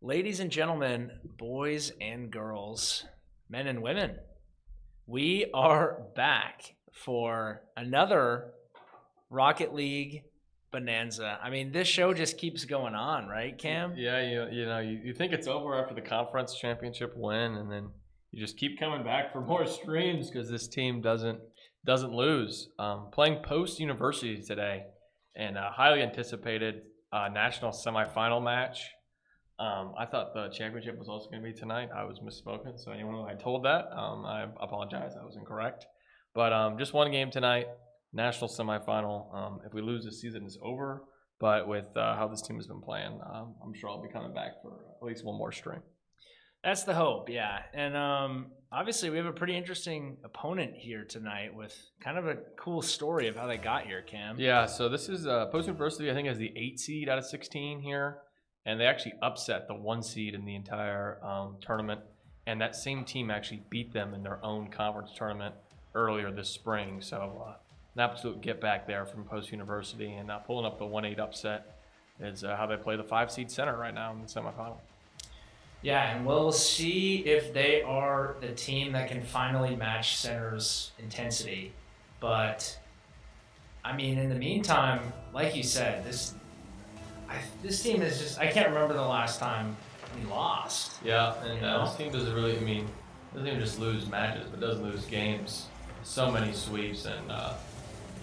Ladies and gentlemen, boys and girls, men and women, we are back for another Rocket League bonanza. I mean, this show just keeps going on, right, Cam? Yeah, you think it's over after the conference championship win, and then you just keep coming back for more streams because this team doesn't lose. Playing post university today, and a highly anticipated national semifinal match. I thought the championship was also going to be tonight. I was misspoken, so anyone who I told that, I apologize. I was incorrect. But just one game tonight, national semifinal. If we lose, this season is over. But with how this team has been playing, I'm sure I'll be coming back for at least one more string. That's the hope, yeah. And obviously, we have a pretty interesting opponent here tonight with kind of a cool story of how they got here, Cam. Yeah, so this is Post University, I think, has the 8 seed out of 16 here. And they actually upset the 1 seed in the entire tournament. And that same team actually beat them in their own conference tournament earlier this spring. So an absolute get back there from Post University. And pulling up the 1-8 upset is how they play the 5 seed center right now in the semifinal. Yeah, and we'll see if they are the team that can finally match Center's intensity. But, I mean, in the meantime, like you said, this team is just, I can't remember the last time we lost. Yeah, and this team doesn't really, doesn't even just lose matches, but does lose games. So many sweeps, and I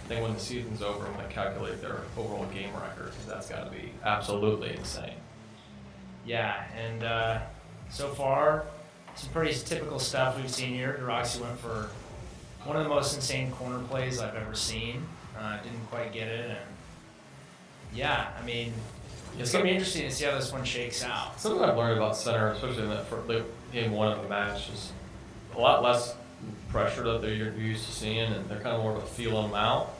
think when the season's over, I'm going to calculate their overall game record, because that's got to be absolutely insane. Yeah, and so far, some pretty typical stuff we've seen here. Roxy went for one of the most insane corner plays I've ever seen. Didn't quite get it, and yeah, I mean, it's going to be interesting to see how this one shakes out. Something I've learned about center, especially in that game one of the match, is a lot less pressure that you're used to seeing, and they're kind of more of a feel them out.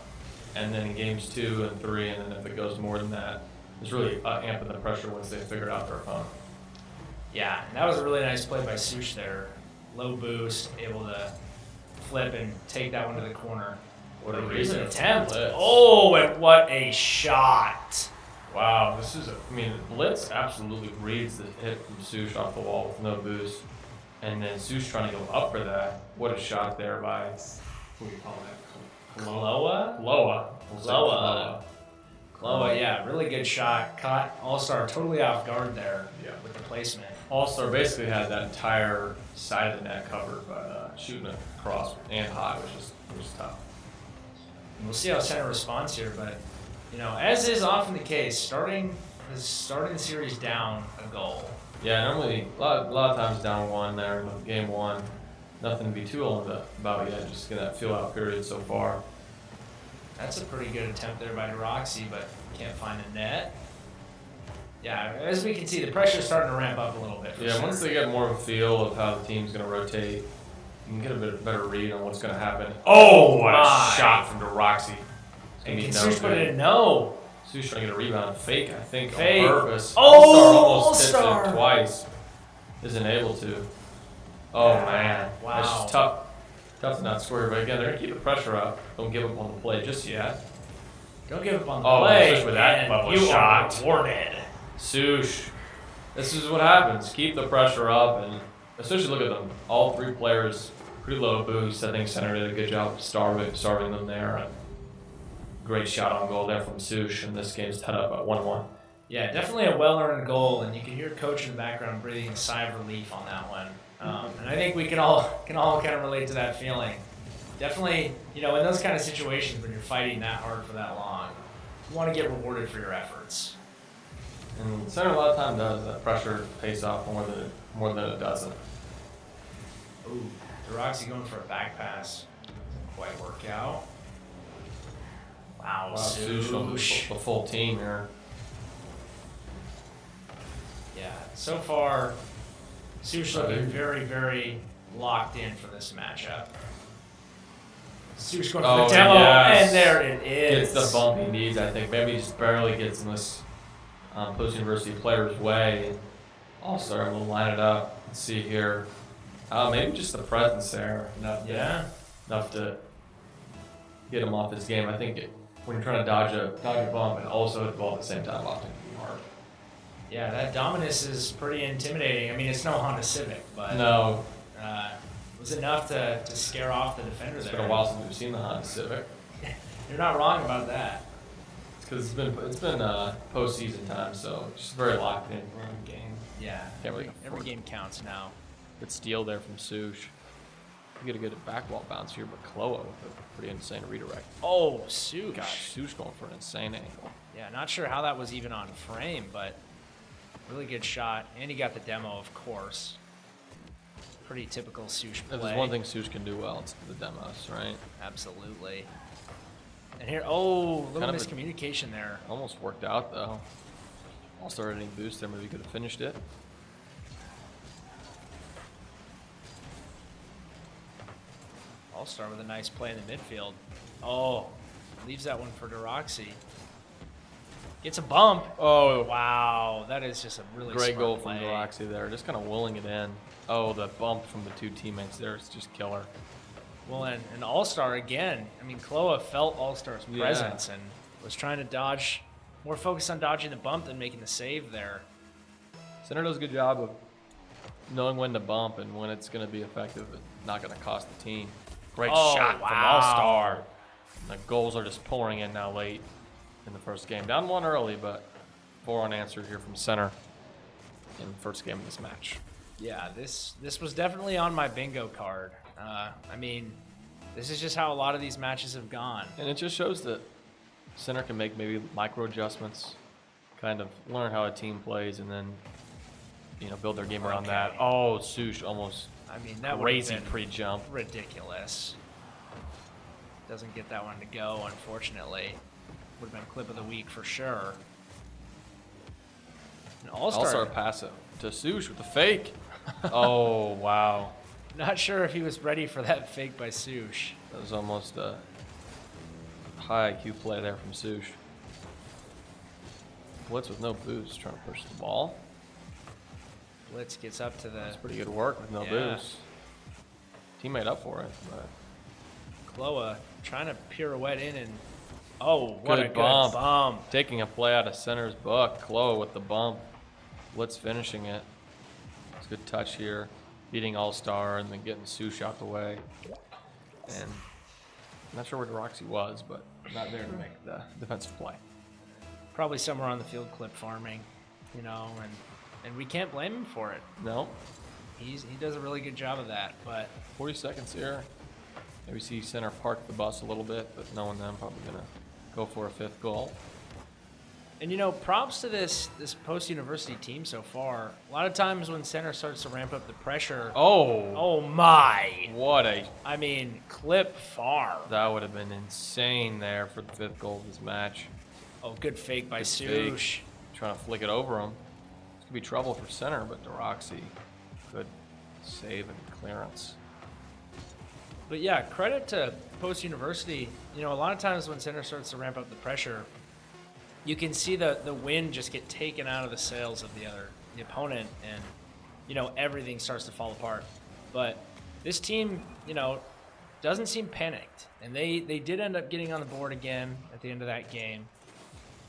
And then in games 2 and 3, and then if it goes more than that, it's really amping the pressure once they figure out their opponent. Yeah, and that was a really nice play by Sush there. Low boost, able to flip and take that one to the corner. What a recent reason attempt. Blitz. Oh, and what a shot. Wow, this is, Blitz absolutely reads the hit from Sush off the wall with no boost. And then Sush trying to go up for that. What a shot there by, what do you call that? Kloa? Kloa. Kloa, yeah, really good shot. Caught All-Star totally off guard there with the placement. All-Star basically had that entire side of the net covered by shooting across and high, which was tough. And we'll see how center responds here, but as is often the case, starting the series down a goal. Yeah, normally a lot of times down 1 there in game 1. Nothing to be too alarmed about yet. Just get that feel out period so far. That's a pretty good attempt there by Roxy, but can't find a net. Yeah, as we can see, the pressure's starting to ramp up a little bit. Yeah, once they get more of a feel of how the team's going to rotate, you can get a bit better read on what's going to happen. Oh, what a shot from Roxy. And can Sush put it in? No. Sush trying to get a rebound. Fake, I think, Fake. On purpose. Oh, almost tips it twice. Isn't able to. Oh, yeah. Man. Wow. That's just tough. Tough to not score, but again, they're going to keep the pressure up. Don't give up on the play just yet. Don't give up on the play. Especially with that level shot. Rewarded. Sush. This is what happens. Keep the pressure up, and especially look at them. All 3 players, pretty low boost. I think center did a good job of starving them there. And great shot on goal there from Sush, and this game's tied up at 1-1. Yeah, definitely a well-earned goal, and you can hear Coach in the background breathing a sigh of relief on that one. And I think we can all kind of relate to that feeling. Definitely, in those kind of situations when you're fighting that hard for that long, you want to get rewarded for your efforts. And center a lot of time does. That pressure pays off more than it doesn't. Ooh, Roxy going for a back pass. Doesn't quite work out. Wow, Sush on the full team here. Yeah, so far, Sush looking very, very locked in for this matchup. Sush going for the demo, yes. and there it is. Gets the bump he needs, I think. Maybe he just barely gets in this Post University player's way. All-Star will line it up. Let's see here. Maybe just the presence there. Enough to get him off his game. I think when you're trying to dodge a bump and also hit the ball at the same time, often can be hard. Yeah, that Dominus is pretty intimidating. I mean, it's no Honda Civic, but No, it was enough to scare off the defender it's there. been a while since we've seen the Honda Civic. You're not wrong about that. It's because it's been postseason time, so it's just very locked in for every game. Yeah, Can't really every afford game counts now. Good steal there from Sush. You get a good back wall bounce here, but Kloa with a pretty insane redirect. Oh, Sush. Gosh, Sush going for an insane angle. Yeah, not sure how that was even on frame, but really good shot. And he got the demo, of course. Pretty typical Sush play. If there's one thing Sush can do well, it's the demos, right? Absolutely. And here, oh, little Kind of miscommunication there. Almost worked out, though. All-Star any boost there, maybe could have finished it. All-Star with a nice play in the midfield. Oh, leaves that one for Deroxy. Gets a bump. Oh, Wow, that is just a really great smart goal play. from Deroxy there. Just kind of willing it in. Oh, the bump from the two teammates there is just killer. Well, and All-Star again. I mean, Kloa felt All-Star's Yeah. presence and was trying to dodge, more focused on dodging the bump than making the save there. Center does a good job of knowing when to bump and when it's going to be effective and not going to cost the team. Great Oh, shot from wow. All-Star. The goals are just pouring in now late in the first game. Down one early, but 4 unanswered here from center in the first game of this match. Yeah, this was definitely on my bingo card. I mean, this is just how a lot of these matches have gone. And it just shows that center can make maybe micro adjustments, kind of learn how a team plays, and then build their game around Okay. that. Oh, Sush almost I mean, that would crazy have been pre-jump. ridiculous. Doesn't get that one to go, unfortunately. Would have been clip of the week for sure. An All-Star All-Star. pass it to Sush with the fake. Oh, wow. Not sure if he was ready for that fake by Sush. That was almost a high IQ play there from Sush. Blitz with no boost, trying to push the ball. Blitz gets up to the That's pretty good work with no Yeah. boost. Teammate up for it, but Kloa trying to pirouette in and what a Good good bump. bump. taking a play out of center's book. Kloa with the bump. Blitz finishing it. It's a good touch here. Beating All-Star and then getting Sush out the way. And I'm not sure where Deroxy was, but not there to make the defensive play. Probably somewhere on the field clip farming, and we can't blame him for it. No, He does a really good job of that, but 40 seconds here. Maybe see center park the bus a little bit, but knowing them, probably gonna go for a 5th goal. and props to this post-university team so far. A lot of times when center starts to ramp up the pressure, oh my! What a, I mean, clip farm. that would have been insane there for the 5th goal of this match. Oh, good fake by Good Sush. Trying to flick it over him. It's gonna be trouble for center, but Deroxy, good save and clearance. But yeah, credit to post-university. A lot of times when center starts to ramp up the pressure, you can see the wind just get taken out of the sails of the opponent, and everything starts to fall apart. But this team, doesn't seem panicked, and they did end up getting on the board again at the end of that game.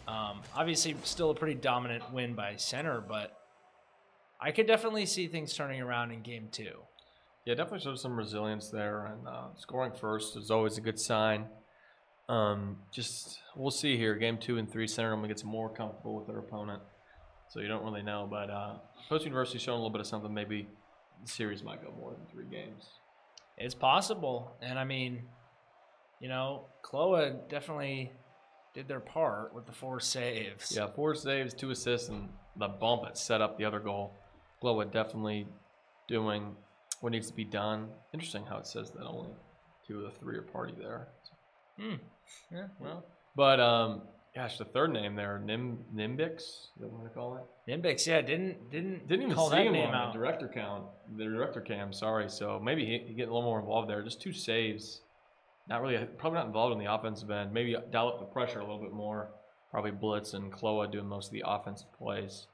Obviously, still a pretty dominant win by center, but I could definitely see things turning around in game 2. Yeah, definitely shows some resilience there, and scoring first is always a good sign. Just we'll see here. Game 2 and 3, center normally gets more comfortable with their opponent, so you don't really know. But Post University showing a little bit of something. Maybe the series might go more than 3 games. It's possible, and I mean, Kloa definitely did their part with the 4 saves. Yeah, 4 saves, 2 assists, and the bump that set up the other goal. Kloa definitely doing what needs to be done. Interesting how it says that only 2 of the 3 are party there. Yeah, well, But gosh, the third name there, Nimbix, is that what I call it? Nimbix, yeah, didn't Didn't even call see that him name on out. the director cam. Sorry, so maybe he get a little more involved there. Just 2 saves, not really, probably not involved in the offensive end. Maybe dial up the pressure a little bit more. Probably Blitz and Kloa doing most of the offensive plays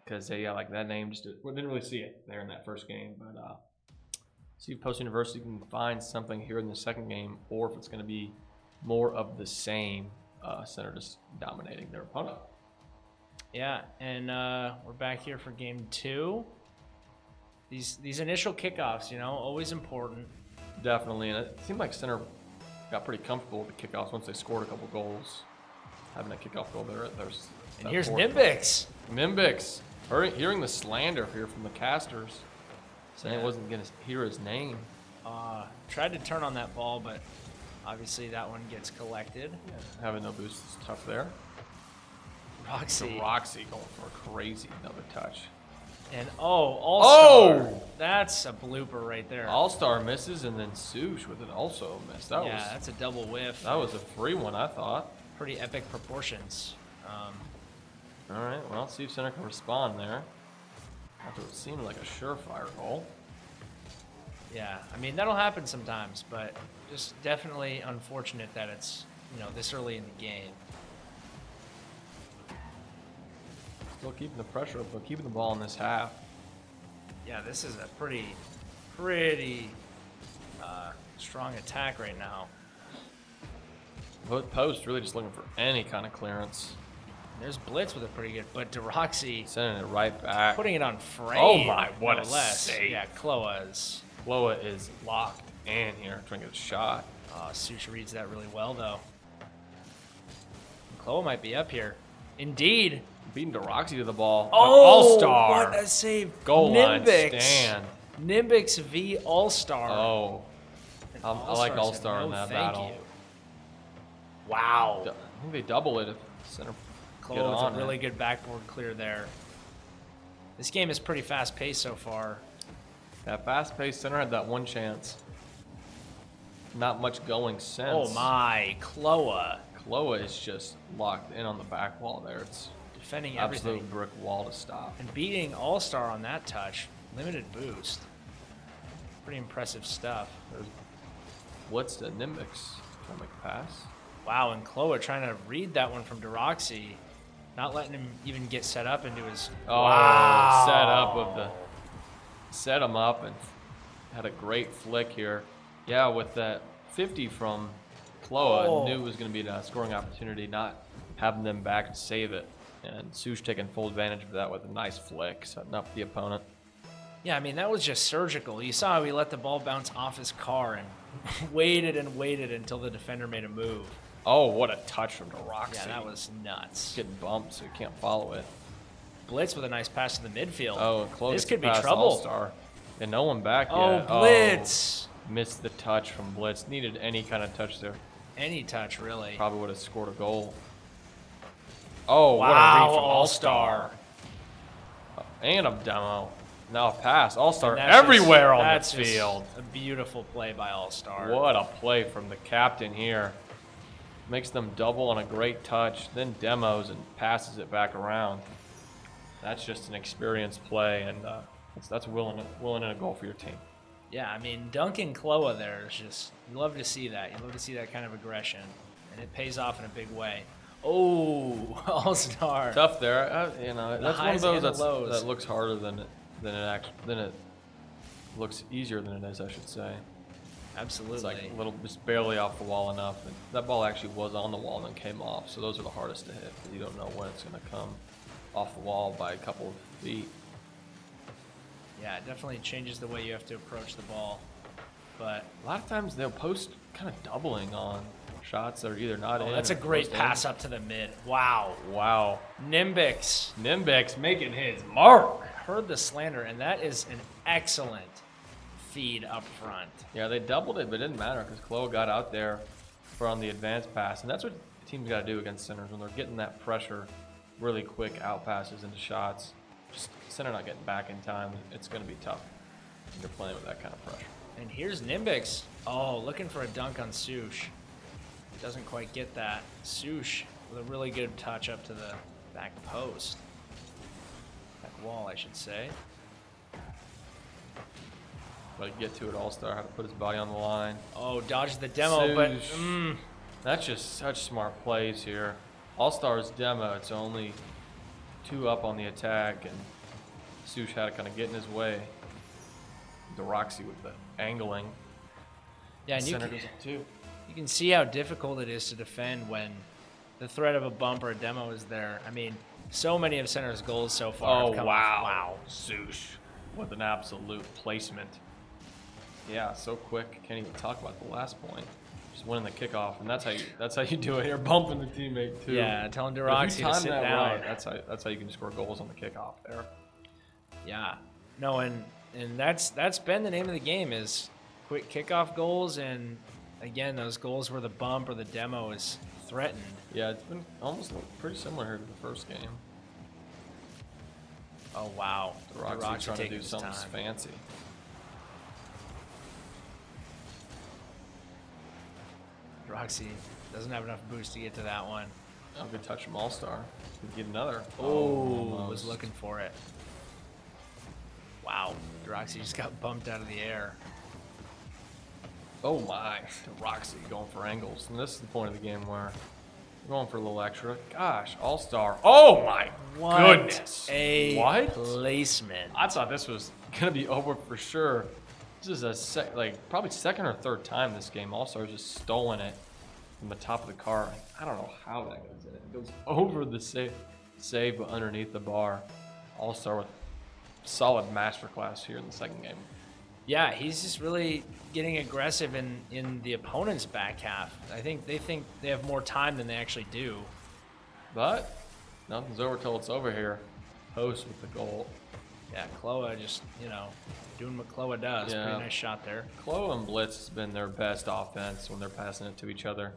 because like that name just didn't really see it there in that first game. But see if Post University can find something here in the second game, or if it's going to be more of the same. Center just dominating their opponent. Yeah, and we're back here for game 2. These initial kickoffs, always important. Definitely, and it seemed like Center got pretty comfortable with the kickoffs once they scored a couple goals. Having that kickoff goal there. And here's Nimbix. Nimbix. Hearing the slander here from the casters, saying it wasn't going to hear his name. Tried to turn on that ball, but obviously that one gets collected. Yeah, having no boost is tough there. Roxy going for a crazy another touch. And All-Star. Oh! That's a blooper right there. All-Star misses, and then Sush with it also missed. That's a double whiff. That was a free one, I thought. Pretty epic proportions. All right, well, see if Center can respond there. After it seemed like a surefire goal. Yeah, I mean, that'll happen sometimes, but just definitely unfortunate that it's, this early in the game. Still keeping the pressure up, but keeping the ball in this half. Yeah, this is a pretty strong attack right now. Post really just looking for any kind of clearance. There's Blitz with a pretty good, but DeRoxy sending it right back. Putting it on frame. Oh my, what no a less. save. Yeah, Kloa's. Kloa is locked in here, trying to get a shot. Sush reads that really well, though. Kloa might be up here. Indeed. Beating DeRoxy to the ball. Oh, All-Star. What a save. Goal line Nimbix. stand. Nimbix v All-Star. Oh. I like All-Star in that battle. You. Wow. I think they double it if Center get Kloa's on a really good backboard clear there. This game is pretty fast-paced so far. That fast-paced Center had that one chance. Not much going since. Oh my, Kloa. Kloa is just locked in on the back wall there. It's defending absolute everything. brick wall to stop. And beating All-Star on that touch. Limited boost. Pretty impressive stuff. There's Blitz to Nimbix. Trying to make a pass. Wow, and Kloa trying to read that one from DeRoxy. Not letting him even get set up into his... Wow. Set him up and had a great flick here. Yeah, with that 50 from Kloa, knew it was going to be a scoring opportunity, not having them back to save it. And Sush taking full advantage of that with a nice flick, setting up the opponent. Yeah, I mean, that was just surgical. You saw how he let the ball bounce off his car and waited until the defender made a move. Oh, what a touch from DeRoxy. Yeah, that was nuts. Getting bumped, so you can't follow it. Blitz with a nice pass to the midfield. Oh, close. This could be trouble. All-Star. And no one back yet. Oh, Blitz. Missed the touch from Blitz. Needed any kind of touch there. Any touch, really. Probably would have scored a goal. Oh, wow, what a read from All-Star. And a demo. Now a pass. All-Star everywhere on the field. A beautiful play by All-Star. What a play from the captain here. Makes them double on a great touch, then demos and passes it back around. That's just an experienced play, and that's willing in a goal for your team. Yeah, I mean, dunking Kloa there is just, you love to see that. You love to see that kind of aggression, and it pays off in a big way. Oh, All-Star. Tough there. That's one of those that looks harder than it looks easier than it is, I should say. Absolutely. It's like a little, just barely off the wall enough. And that ball actually was on the wall and then came off. So those are the hardest to hit because you don't know when it's going to come off the wall by a couple of feet. Yeah, it definitely changes the way you have to approach the ball. But a lot of times they'll post kind of doubling on shots that are either not in. That's a great pass up to the mid. Wow. Wow. Nimbix making his mark. Heard the slander, and that is an excellent feed up front. Yeah, they doubled it, but it didn't matter because Kloa got out there for on the advanced pass, and that's what teams got to do against centers when they're getting that pressure, really quick out passes into shots. Just center not getting back in time, it's going to be tough when you're playing with that kind of pressure. And here's Nimbix. Oh, looking for a dunk on Sush. Doesn't quite get that. Sush with a really good touch up to the back post. Back wall, I should say. But get to it, All-Star, how to put his body on the line. Oh, dodged the demo, but that's just such smart plays here. All-Star's demo, it's only 2 up on the attack, and Sush had to kind of get in his way. DeRoxy with the angling. Yeah, and center goes up too. You can see how difficult it is to defend when the threat of a bump or a demo is there. I mean, So many of Center's goals so far. Oh, have come wow. off. Zoosh. What an absolute placement. Yeah, so quick. Can't even talk about the last point. Just winning the kickoff, and that's how you do it. You're bumping the teammate too. Yeah, telling But if Deroxy you to time sit that down. right, that's how you can score goals on the kickoff there. Yeah. No, and that's been the name of the game is quick kickoff goals, and again those goals where the bump or the demo is threatened. Yeah, it's been almost pretty similar here to the first game. Oh wow. Deroxy trying to taking do his something time. fancy. Deroxy doesn't have enough boost to get to that one. Oh, good touch from All-Star. Get another. Oh, was looking for it. Wow. Deroxy just got bumped out of the air. Oh my, Deroxy going for angles. And this is the point of the game where we're going for a little extra. Gosh, All-Star. Oh my goodness. What? Placement. I thought this was going to be over for sure. This is probably second or third time this game. All-Star's just stolen it from the top of the car. I don't know how that goes in. It goes over the save but underneath the bar. All-Star with solid masterclass here in the second game. Yeah, he's just really getting aggressive in the opponent's back half. I think they have more time than they actually do. But nothing's over till it's over here. Post with the goal. Yeah, Chloe just, doing what Chloe does. Yeah. Pretty nice shot there. Chloe and Blitz has been their best offense when they're passing it to each other.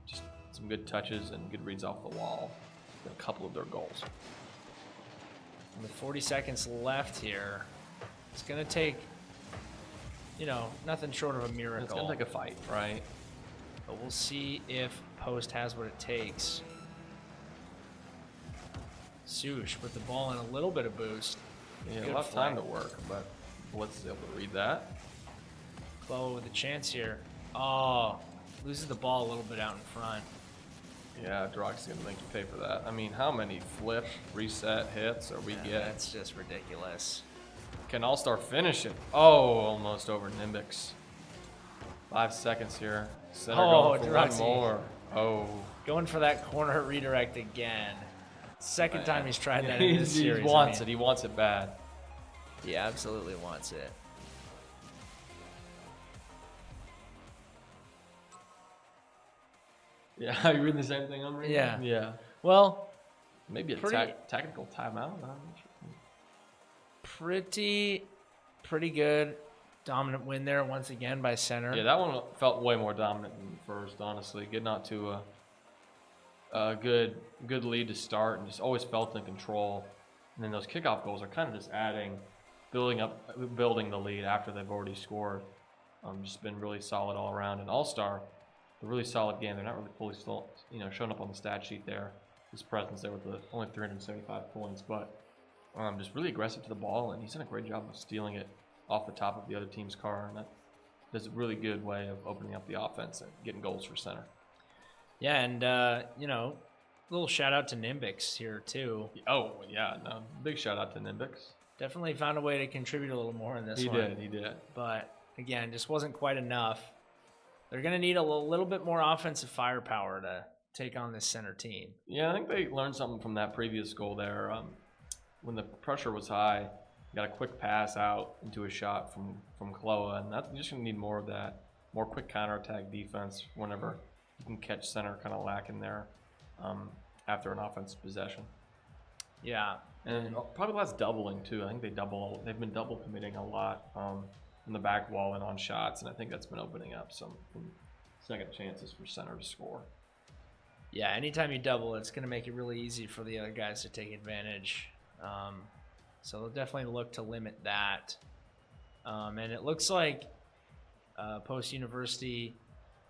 Just some good touches and good reads off the wall. A couple of their goals. With 40 seconds left here, it's going to take, nothing short of a miracle. It's going to take a fight, right? But we'll see if Post has what it takes. Sush with the ball and a little bit of boost. Yeah, Good a lot of flag. time to work, but Blitz is able to read that. Chloe with a chance here. Oh, loses the ball a little bit out in front. Yeah, Deroxy's going to make you pay for that. I mean, how many flip, reset hits are we getting? That's just ridiculous. Can All-Star finish it? Oh, almost over Nimbix. 5 seconds here. Center going for one Deroxy. more. Oh. Going for that corner redirect again. Second time he's tried that in this He series. wants it. He wants it bad. He absolutely wants it. Yeah, you reading the same thing I'm reading? Yeah. Yeah. Well, Maybe a Pretty- tactical timeout. I'm not sure. pretty good. Dominant win there once again by Center. Yeah, that one felt way more dominant than the first, honestly. Getting out to a good lead to start and just always felt in control. And then those kickoff goals are kind of just building the lead after they've already scored. Just been really solid all around. And All-Star, a really solid game. They're not really fully showing up on the stat sheet there. His presence there with only 375 points, but just really aggressive to the ball, and he's done a great job of stealing it off the top of the other team's car, and that is a really good way of opening up the offense and getting goals for Center. Yeah, and little shout out to Nimbix here too. Oh yeah, no, big shout out to Nimbix. Definitely found a way to contribute a little more in this one. He did. But again, just wasn't quite enough. They're going to need a little bit more offensive firepower to take on this Center team. Yeah, I think they learned something from that previous goal there. When the pressure was high, got a quick pass out into a shot from Chloe, and you're just going to need more of that, more quick counterattack defense whenever you can catch Center kind of lacking there after an offensive possession. Yeah. And probably less doubling too. I think they've been double committing a lot in the back wall and on shots, and I think that's been opening up some second chances for Center to score. Yeah, anytime you double, it's going to make it really easy for the other guys to take advantage. So they'll definitely look to limit that. And it looks like Post University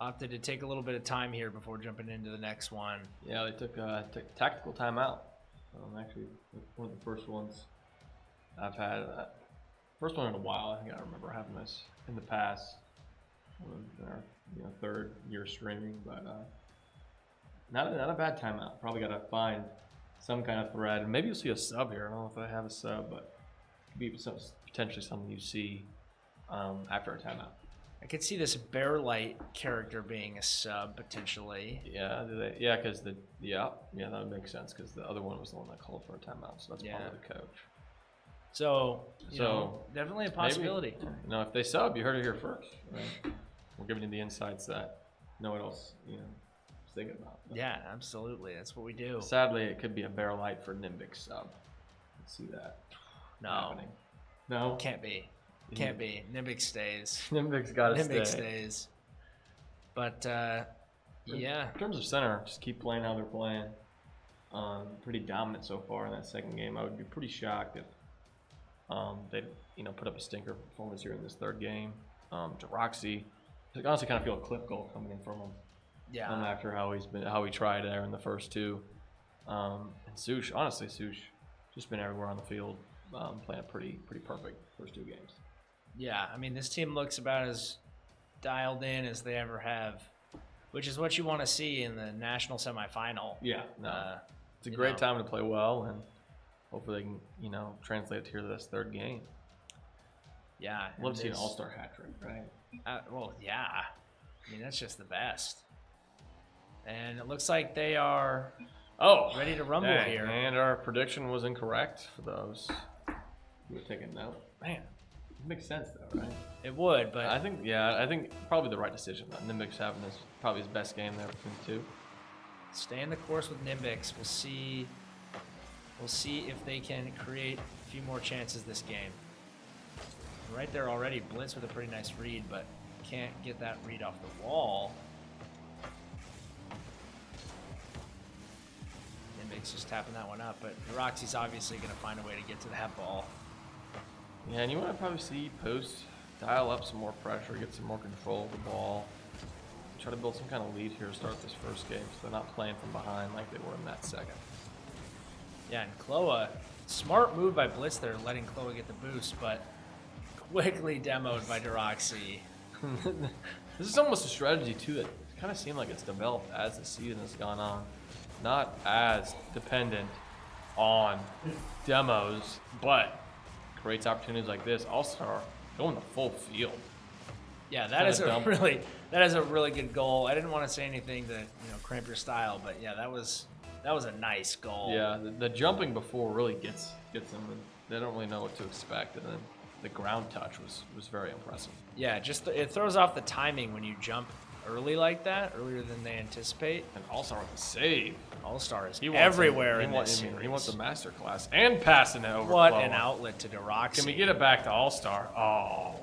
opted to take a little bit of time here before jumping into the next one. Yeah, they took a tactical timeout. Actually, one of the first ones I've had. First one in a while. I think I remember having this in the past. In our third year streaming, but not a bad timeout. Probably got to find some kind of thread, and maybe you'll see a sub here. I don't know if I have a sub, but it could be potentially something you see after a timeout. I could see this Bear Light character being a sub potentially. Yeah, yeah, because that would make sense because the other one was the one that called for a timeout, so that's probably the coach. So, you know, definitely a possibility. Maybe, you know, if they sub, you heard it here first, right? We're giving you the insights that no one else, you know, is thinking about. But yeah, absolutely. That's what we do. sadly, it could be a Bear Light for Nimbic sub. Let's see that happening. No, Can't be. Can't be. Nimbic stays. Nimbic's got to Nimbic stay. stays. But yeah. In terms of center, just keep playing how they're playing. Pretty dominant so far in that second game. I would be pretty shocked if they, you know, put up a stinker performance here in this third game. Deroxy, I honestly kind of feel a clip goal coming in from him. Yeah. After how he tried there in the first two. And Sush, honestly, just been everywhere on the field, playing pretty perfect first two games. Yeah, I mean, this team looks about as dialed in as they ever have, which is what you want to see in the national semifinal. Yeah, it's a great time to play well, and hopefully they can, you know, translate it here to this third game. Yeah. Love to see an all-star hat trick, right? Well, yeah. I mean, that's just the best. And it looks like they are ready to rumble here. And our prediction was incorrect for those who were taking note. Man, it makes sense though, right? It would, but I think probably the right decision. Nimbic's having probably his best game there between the two. stay in the course with Nimbics. We'll see if they can create a few more chances this game. Right there already, Blitz with a pretty nice read, but can't get that read off the wall. Nimbics just tapping that one up, but Roxy's obviously going to find a way to get to that ball. Yeah, and you want to probably see Post dial up some more pressure, get some more control of the ball, try to build some kind of lead here to start this first game so they're not playing from behind like they were in that second. Yeah, and Kloa, smart move by Blitz there, letting Kloa get the boost, but quickly demoed by Deroxy. This is almost a strategy, too, that kind of seemed like it's developed as the season has gone on. Not as dependent on demos, but creates opportunities like this. All-Star going the full field. Yeah, that is a really good goal. I didn't want to say anything to cramp your style, but yeah, that was a nice goal. Yeah, the jumping before really gets them, and they don't really know what to expect, and then the ground touch was very impressive. Yeah, it throws off the timing when you jump early like that, earlier than they anticipate. And All-Star with the save. All-Star is everywhere in this series. He wants a master class and passing it over. What an outlet to Deroxy. Can we get it back to All-Star? Oh.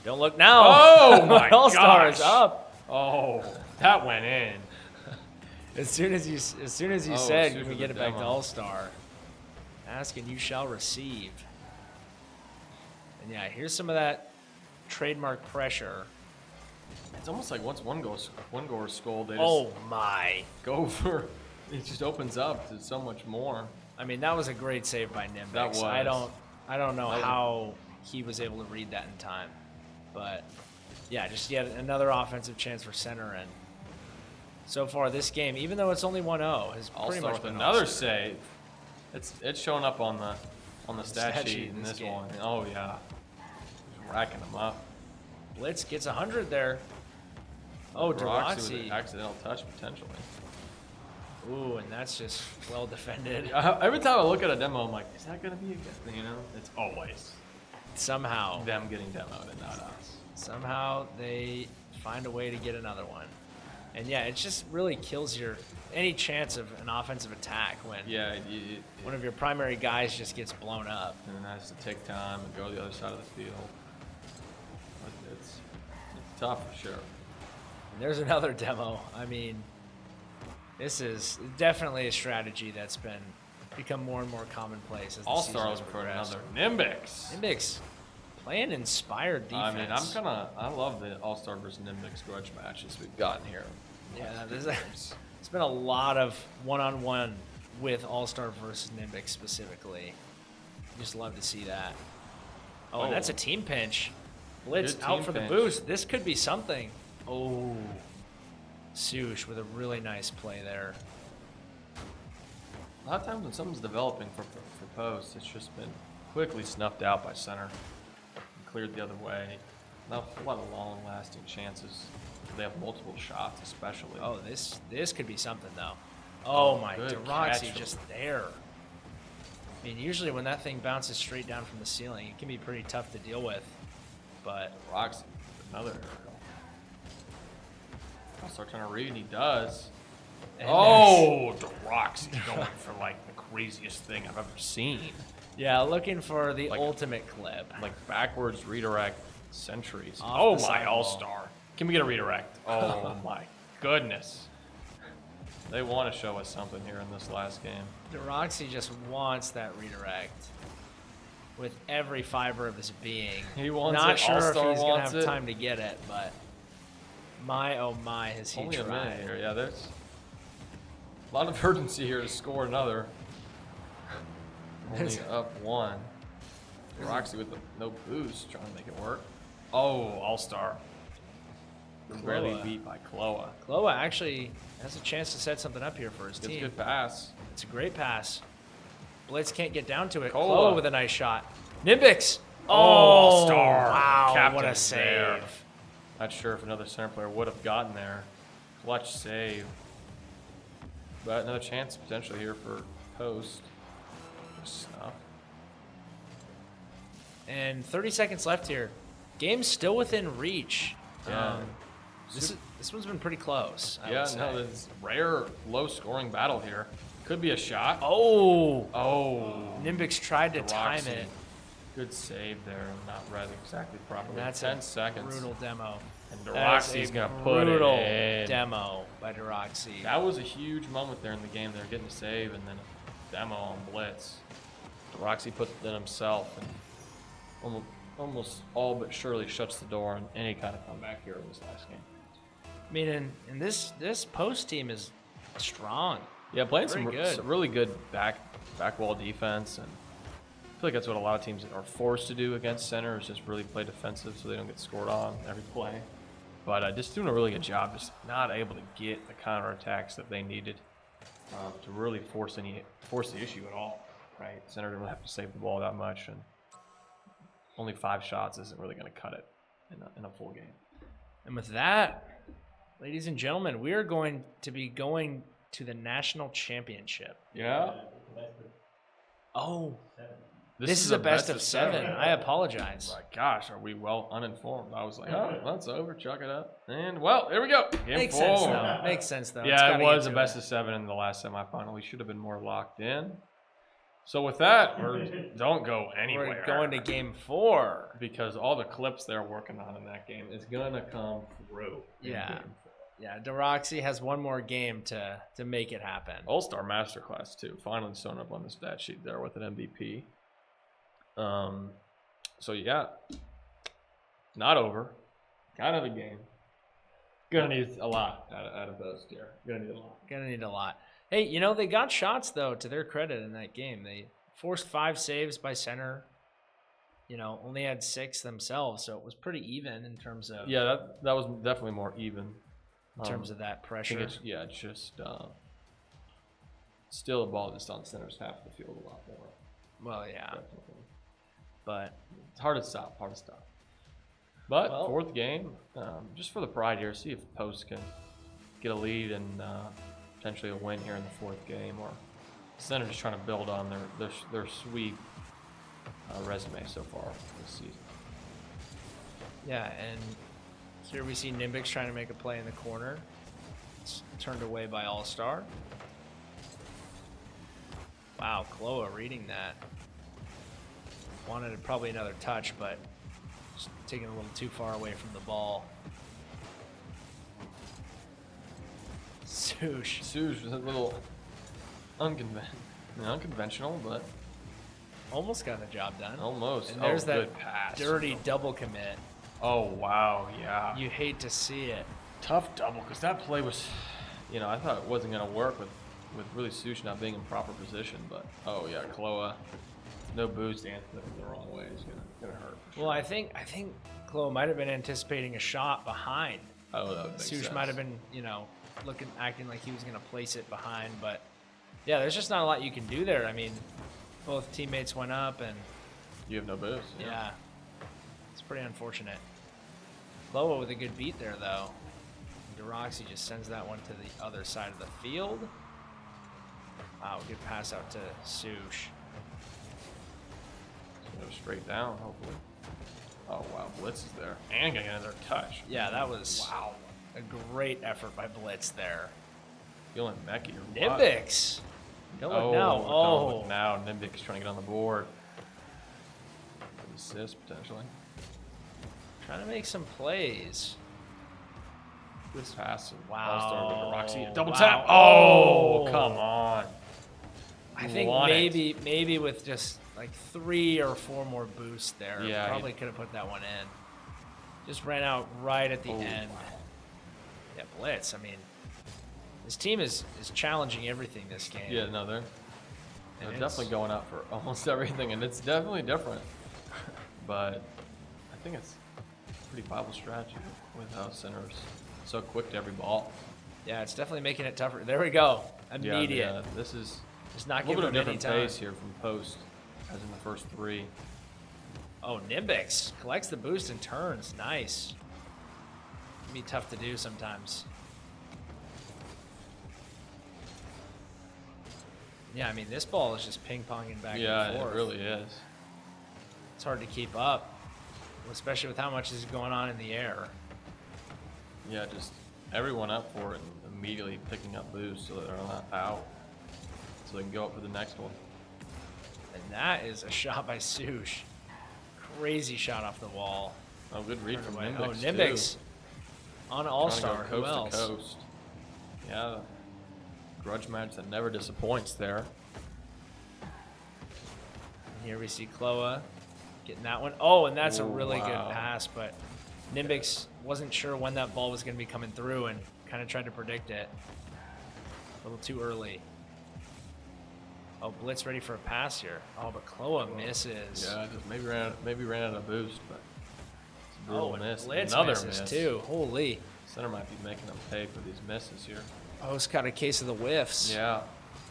Don't look now. Oh, my All-Star gosh. is up. Oh, that went in. As soon as you said, can we get it back to All-Star? Ask and you shall receive. And yeah, here's some of that trademark pressure. It's almost like once one goal is scored, they my. Go for it. Just opens up to so much more. I mean, that was a great save by Nimbics. That was. I don't know how he was able to read that in time, but yeah, just yet another offensive chance for center. And so far this game, even though it's only 1-0, has pretty much been another save. It's showing up on the stat sheet in this one. Oh yeah, just racking them up. Blitz gets 100 there. Oh, Deroxy with Deroxy. an accidental touch potentially. Ooh, and that's just well defended. Every time I look at a demo, I'm like, is that gonna be a good? You know, it's always somehow them getting demoed and not us. Somehow they find a way to get another one. And yeah, it just really kills any chance of an offensive attack when one of your primary guys just gets blown up. And it has to take time and go to the other side of the field. But it's tough for sure. And there's another demo. I mean, this is definitely a strategy that's become more and more commonplace as the All-Star season has for progressed. another Nimbics. Nimbics playing inspired defense. I mean, I love the All-Star versus Nimbics grudge matches we've gotten here. Yeah, it's been a lot of one-on-one with All-Star versus Nimbics specifically. Just love to see that. Oh, and that's a team pinch. Blitz out for the boost. This could be something. Oh, Sush with a really nice play there. A lot of times when something's developing for post, it's just been quickly snuffed out by center and cleared the other way. not a lot of long-lasting chances. They have multiple shots, especially. Oh, this could be something though. Oh my, good DeRoxy catch. just there. I mean, usually when that thing bounces straight down from the ceiling, it can be pretty tough to deal with. But Roxy, another aerial. I'll start trying to read, and he does. and Oh, DeRoxy going for like the craziest thing I've ever seen. yeah, looking for the Like- ultimate clip. Like backwards redirect centuries. Off Oh the my sidewall. all-star. Can we get a redirect? Oh my goodness. They want to show us something here in this last game. DeRoxy just wants that redirect with every fiber of his being. He wants Not it. sure if All-Star he's gonna wants have it. time to get it, but my oh my, has he Only a minute tried? here. Yeah, there's a lot of urgency here to score another. Only up one. Roxy with the no boost, trying to make it work. Oh, all-star. Barely Kloa. beat by Kloa. Kloa actually has a chance to set something up here for his Gets a team. good pass. It's a great pass. Blitz can't get down to it. Kloa. Kloa with a nice shot. Nimbix. Oh, all-star. Wow, what Captain a save. there. Not sure if another center player would have gotten there. Clutch save. But another chance potentially here for post. Just snuff. And 30 seconds left here. Game's still within reach. Yeah. This one's been pretty close. I Yeah, would say. no, this rare low-scoring battle here. Could be a shot. Oh, Oh, Nimbix tried to time DeRoxy. it. Good save there. Not read exactly properly. That's 10 a seconds. brutal demo. And That is DeRoxy's a going to put it brutal in. demo by DeRoxy. That was a huge moment there in the game. They were getting a save and then a demo on blitz. DeRoxy put it in himself and almost all but surely shuts the door on any kind of comeback here in this last game. I mean, and this post team is strong. Yeah, playing Very some good. really good back wall defense, and I feel like that's what a lot of teams are forced to do against center is just really play defensive so they don't get scored on every play. But just doing a really good job, just not able to get the counterattacks that they needed to really force the issue at all. Right, center didn't really have to save the ball that much, and only 5 shots isn't really going to cut it in a full game. And with that, ladies and gentlemen, we are going to be going to the national championship. Yeah. Oh, this is a best of 7. I apologize. My gosh, are we well uninformed? I was like, oh, that's over. Chuck it up. And, well, here we go. Game Makes 4. sense though. Makes sense though. It's Yeah, gotta it was get a to best it. of 7 in the last semifinal. We should have been more locked in. So with that, don't go anywhere. We're going to game 4. Because all the clips they're working on in that game is going to come through. in Yeah. game 4. Yeah, DeRoxy has one more game to make it happen. All-Star Masterclass, too. Finally showing up on the stat sheet there with an MVP. So, yeah. Not over. Got another game. Gonna need a lot out of those here. Gonna need a lot. Gonna need a lot. Hey, you know, they got shots, though, to their credit in that game. They forced 5 saves by center. You know, only had 6 themselves, so it was pretty even in terms of Yeah, that was definitely more even. in terms of that I think pressure. it's, yeah, it's just still a ball just on center's half of the field a lot more. Well, yeah, Definitely. but It's hard to stop. But Well- 4th game, just for the pride here, see if Post can get a lead and potentially a win here in the 4th game, or Center just trying to build on their sweet resume so far this season. yeah, and here we see Nimbix trying to make a play in the corner. It's turned away by All-Star. Wow, Kloa reading that. Wanted probably another touch, but just taking a little too far away from the ball. Swoosh. Suge was a little unconventional, but Almost got the job done. almost. And there's that good pass. dirty double commit. Oh, wow, yeah. You hate to see it. Tough double, because that play was, I thought it wasn't going to work with really Sush not being in proper position, but, oh, yeah, Kloa, no boost, Anthony the wrong way is gonna hurt. for Well, sure. I think Kloa might have been anticipating a shot behind. Oh, that would make Sush sense. might have been, acting like he was going to place it behind, but yeah, there's just not a lot you can do there. I mean, both teammates went up, and You have no boost. yeah, it's pretty unfortunate. Kloa with a good beat there, though. DeRoxy just sends that one to the other side of the field. Wow, good pass out to Sush. Go straight down, hopefully. Oh, wow, Blitz is there. And getting another touch. Yeah, that was a great effort by Blitz there. Feeling Mecky or what? Nimbix. Don't look now. Look Oh. now. Nimbix trying to get on the board. Assist, potentially. Trying to make some plays. This pass. Wow. All-star with Roxy. Double Wow. tap. Oh, come on. I think maybe with just like 3 or 4 more boosts there, Yeah, probably could have put that one in. Just ran out right at the end. Wow. Yeah, Blitz. I mean, this team is challenging everything this game. Yeah, no, they're And definitely going out for almost everything, and it's definitely different. But I think it's a pretty viable strategy with how center's so quick to every ball. Yeah, it's definitely making it tougher. There we go. Immediate. Yeah, this is Just not a little giving bit of them any different time. pace here from post, as in the first 3. Oh, Nimbix collects the boost and turns. Nice. Can be tough to do sometimes. Yeah, I mean, this ball is just ping-ponging back and forth. It really is. It's hard to keep up, especially with how much is going on in the air. Yeah, just everyone up for it and immediately picking up boost so that they're not out, so they can go up for the next one. And that is a shot by Sush. Crazy shot off the wall. Oh, good read from Nimbix. Oh, Nimbix on All-Star. Who Coast else? to coast. Yeah, grudge match that never disappoints there. And here we see Kloa getting that one. Oh, and that's a really good pass, but Nimbix wasn't sure when that ball was going to be coming through and kind of tried to predict it. A little too early. Oh, Blitz ready for a pass here. Oh, but Kloa misses. Yeah, just maybe ran out of boost, but it's a brutal miss. Blitz Another misses miss too. Holy. Center might be making them pay for these misses here. Oh, it's got a case of the whiffs. Yeah,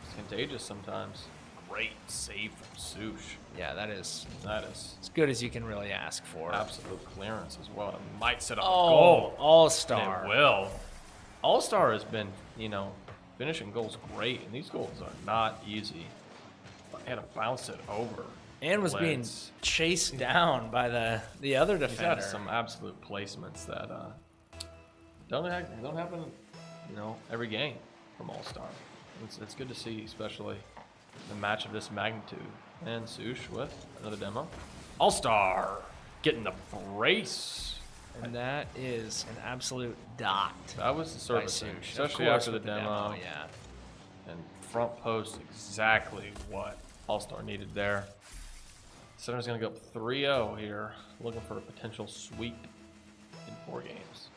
it's contagious sometimes. Great save from Sush. Yeah, that is as good as you can really ask for. absolute clearance as well. It might set up a Oh, goal. All-Star. It will. All-Star has been, finishing goals great, and these goals are not easy. He had to bounce it over. And was being Blitz. chased down by the other He's defender. had some absolute placements that don't happen, every game from All-Star. It's good to see, especially a match of this magnitude. And Sush with another demo. All-Star getting the brace. And that is an absolute dot. That was the by servicing, Sush. especially Of course after the with demo. Yeah. And front post, exactly what All-Star needed there. Center's going to go up 3-0 here, looking for a potential sweep in 4 games.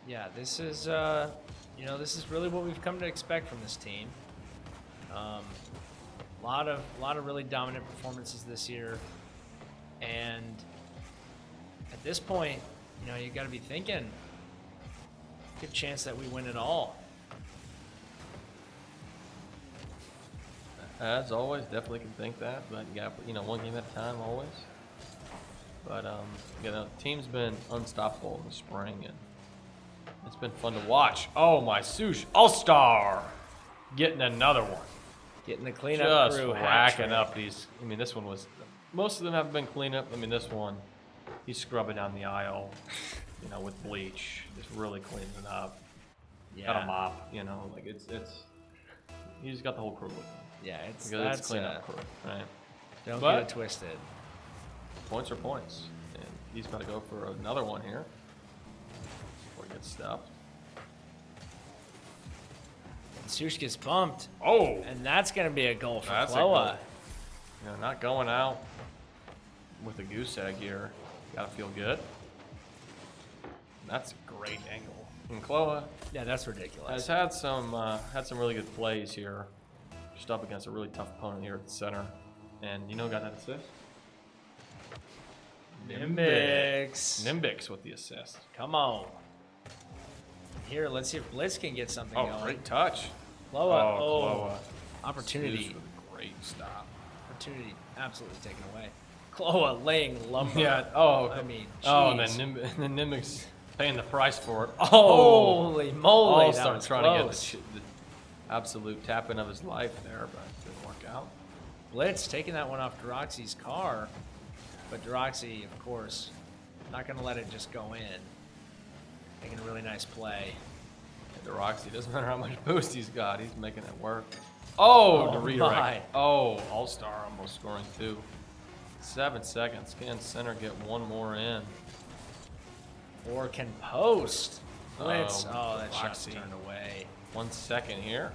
Yeah, this is this is really what we've come to expect from this team. Lot of really dominant performances this year, and at this point, you got to be thinking good chance that we win it all. As always, definitely can think that, but you got one game at a time always. But the team's been unstoppable in the spring, and it's been fun to watch. Oh my Sush, All-Star, getting another one. Getting the cleanup Just crew racking hat-trick. up these. This one was. Most of them have been cleanup. This one, he's scrubbing down the aisle, with bleach, just really cleaning it up. Yeah. Got a mop, it's. He's got the whole crew with him. Yeah, It's that's cleanup crew, right? Don't But- get it twisted. Points are points, and he's about to go for another one here before he gets stopped. Sush gets bumped, Oh, and that's going to be a goal for That's a Kloa. goal. Not going out with a goose egg here. Got to feel good. That's a great angle. And Kloa Yeah, that's has ridiculous. had some really good plays here, just up against a really tough opponent here at the center. And got that assist? Nimbix. Nimbix with the assist. Come on. Here, let's see if Blitz can get something Oh, going. great touch. Kloa. Kloa. Opportunity. Sush with a great stop. Opportunity absolutely taken away. Kloa laying lumber. Yeah. Oh, I mean, oh, and jeez. then Nimic's paying the price for it. Oh, Holy moly, that All-Star was trying close. to get the absolute tap-in of his life there, but it didn't work out. Blitz taking that one off Deroxy's car, but Deroxy, of course, not going to let it just go in. Making a really nice play. Deroxy, doesn't matter how much boost he's got, he's making it work. Oh, the my. redirect. Oh, All-Star almost scoring 2. 7 seconds. Can center get one more in? Or can post. Blitz. Oh, that Deroxy. shot's turned away. 1 second here.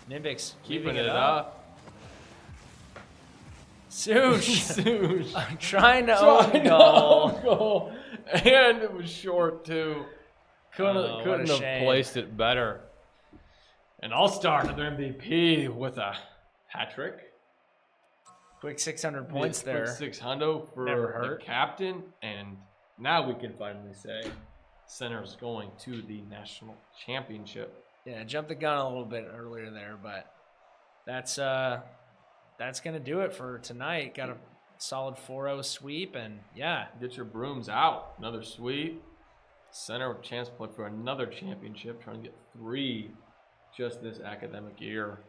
Nimbix Keeping it up. Sush. I'm trying to Trying to own goal. goal. And it was short too. What a Couldn't have shame. placed it better. And All-Star, another MVP with a hat trick. Quick 600 points there. 600 for Never the hurt. captain. And now we can finally say center's going to the national championship. Yeah, jumped the gun a little bit earlier there, but that's gonna do it for tonight. Got a solid 4-0 sweep, and yeah, Get your brooms out. Another sweep. Center with chance to play for another championship, trying to get 3 just this academic year.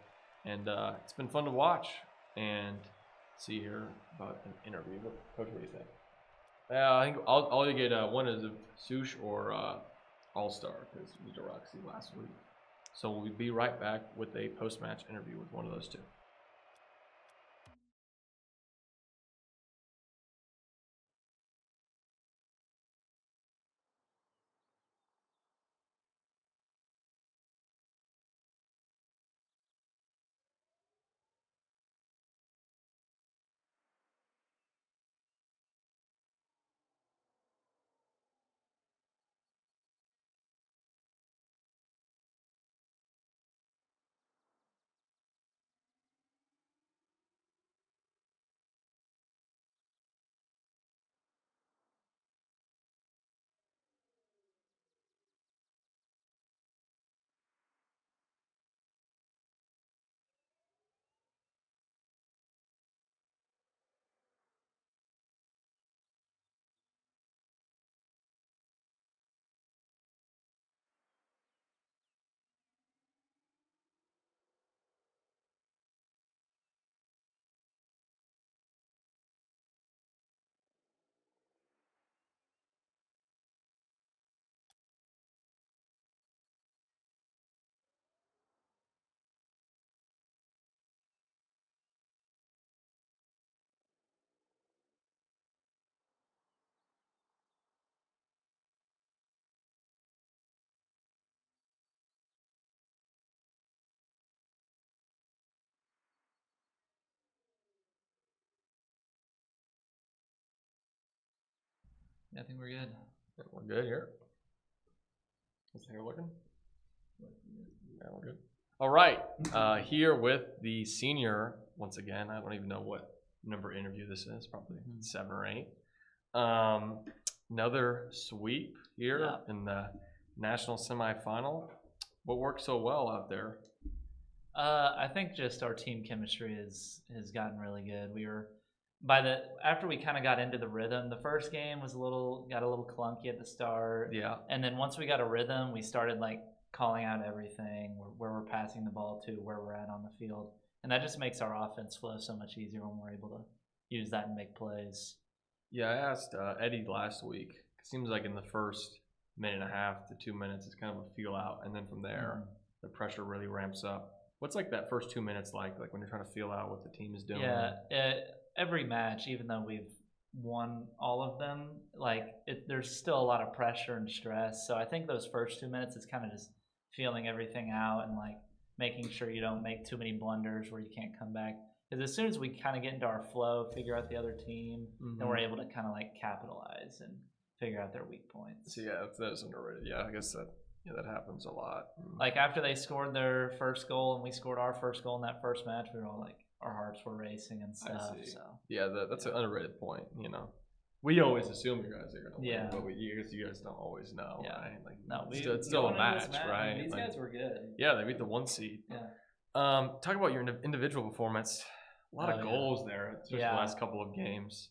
And it's been fun to watch and see here about an interview. Coach, what do you think? I think all you get one is a Sush or All-Star because it was Deroxy last week. So we'll be right back with a post-match interview with one of those two. I think we're good. Yeah, we're good here. Is here looking? Yeah, we're good. All right, here with the senior once again. I don't even know what number interview this is. Probably 7 or 8. Another sweep here in the national semifinal. What worked so well out there? I think just our team chemistry has gotten really good. We were after we kind of got into the rhythm. The first game was got a little clunky at the start. Yeah. And then once we got a rhythm, we started like calling out everything, where we're passing the ball to, where we're at on the field, and that just makes our offense flow so much easier when we're able to use that and make plays. Yeah, I asked Eddie last week. It seems like in the first minute and a half to 2 minutes, it's kind of a feel out, and then from there, the pressure really ramps up. What's like that first 2 minutes like when you're trying to feel out what the team is doing? Yeah, every match, even though we've won all of them, there's still a lot of pressure and stress. So I think those first 2 minutes is kind of just feeling everything out and like making sure you don't make too many blunders where you can't come back. Because as soon as we kind of get into our flow, figure out the other team, then we're able to kind of like capitalize and figure out their weak points. So yeah, that's underrated. Yeah, I guess that happens a lot. Like after they scored their first goal and we scored our first goal in that first match, we were all like, our hearts were racing and stuff. So yeah, that's an underrated point. You know, we always assume you guys are gonna win, but you guys don't always know. Yeah. Right? Like, no, it's still a match, right? These guys were good. Yeah, they beat the 1 seed. Yeah. Talk about your individual performance. A lot Oh, of yeah. goals there, especially Yeah. the last couple of games.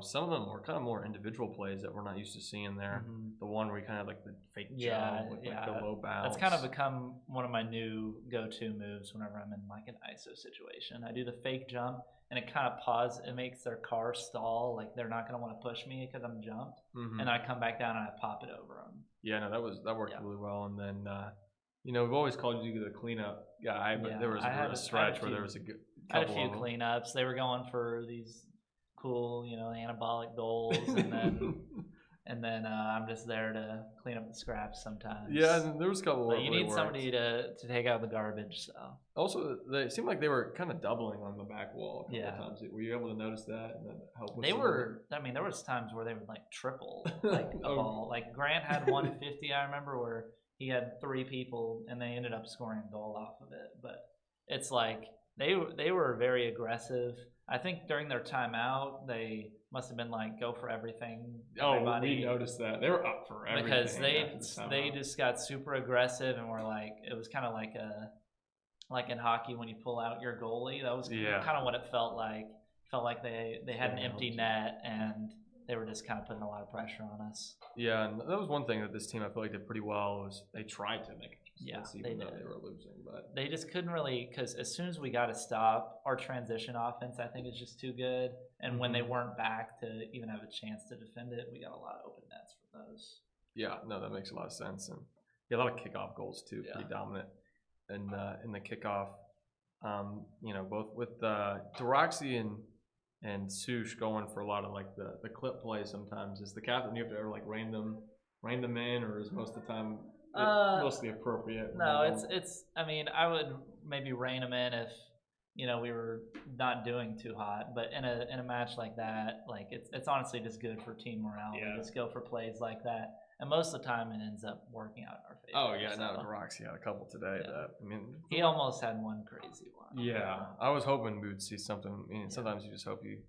Some of them were kind of more individual plays that we're not used to seeing there. Mhm. The one where you kind of like the fake Yeah, jump with like yeah. the low bounce. That's kind of become one of my new go-to moves whenever I'm in like an ISO situation. I do the fake jump, and it kind of it makes their car stall, like they're not going to want to push me because I'm jumped, Mhm. and I come back down and I pop it over them. Yeah, no, that worked Yeah. really well. And then we've always called you the cleanup guy, but Yeah, there was I had a a stretch where few- there was a I had a couple few of them. cleanups. They were going for these cool, anabolic goals, and then I'm just there to clean up the scraps sometimes. Yeah, and there was a couple. But where it you really need worked. somebody to take out the garbage. So Also, they seemed like they were kind of doubling on the back wall a couple Yeah. of times. Were you able to notice that and then help with they some of were. I mean, there was times where they would like triple like a Oh. ball. Like Grant had 150. I remember where he had 3 people and they ended up scoring a goal off of it. But it's like they were very aggressive. I think during their timeout they must have been like go for everything. Oh, Everybody- we noticed that they were up for everything because after the they timeout. just got super aggressive and were like it was kind of like in hockey when you pull out your goalie. That was Yeah. kind of what it felt like. Felt like they had an Yeah, empty net and they were just kind of putting a lot of pressure on us. Yeah, and that was one thing that this team I feel like did pretty well was they tried to make it Yeah, even they though did. they were losing. But They just couldn't really, because as soon as we got to stop, our transition offense I think is just too good. And when they weren't back to even have a chance to defend it, we got a lot of open nets from those. yeah, no, that makes a lot of sense. And yeah, a lot of kickoff goals too, Yeah. pretty dominant. And in the kickoff, both with Deroxy and Sush going for a lot of like the clip play sometimes. Is the captain you have to ever like rein them in, or is most of the time mostly appropriate? when No, they're going- it's. I mean, I would maybe rein them in if we were not doing too hot. But in a match like that, like it's honestly just good for team morale. Yeah. We just go for plays like that, and most of the time it ends up working out in our favor. Oh yeah, so. no, Deroxy had a couple today. Yeah. That I mean, He almost had one crazy one. yeah, I was hoping we would see something. I mean, sometimes you just hope you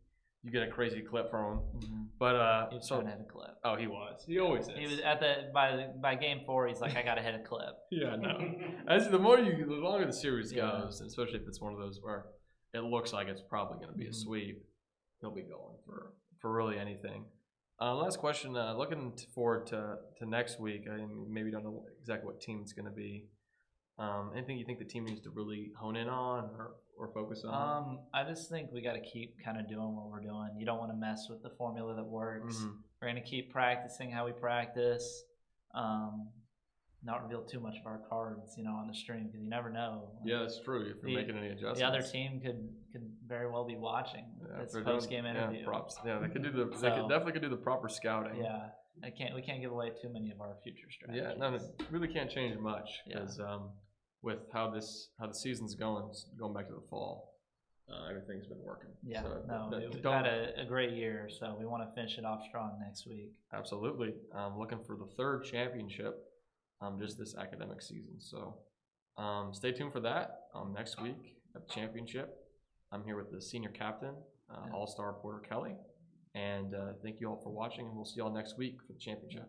get a crazy clip from him. Mm-hmm. But He was so trying to hit a clip. oh, he was. He always is. He was at by game 4. He's like, I gotta hit a clip. Yeah, no. The longer the series goes, and especially if it's one of those where it looks like it's probably going to be a sweep, he'll be going for really anything. Last question. Looking forward to next week. I maybe don't know exactly what team it's going to be. Anything you think the team needs to really hone in on or focus on? I just think we got to keep kind of doing what we're doing. You don't want to mess with the formula that works. Mhm. We're going to keep practicing how we practice. Not reveal too much of our cards, on the stream because you never know. Yeah, that's true. If you're making any adjustments, the other team could very well be watching this post game interview. Yeah, props. Yeah, they could do they So- definitely could do the proper scouting. Yeah, we can't give away too many of our future strategies. Yeah, no, really can't change much Yeah. because with how the season's going back to the fall, everything's been working. Yeah, So, we've don't- had a great year, so we want to finish it off strong next week. Absolutely. Looking for the 3rd championship just this academic season. So stay tuned for that next week at the championship. I'm here with the senior captain, all-star Porter Kelly. And thank you all for watching, and we'll see you all next week for the championship.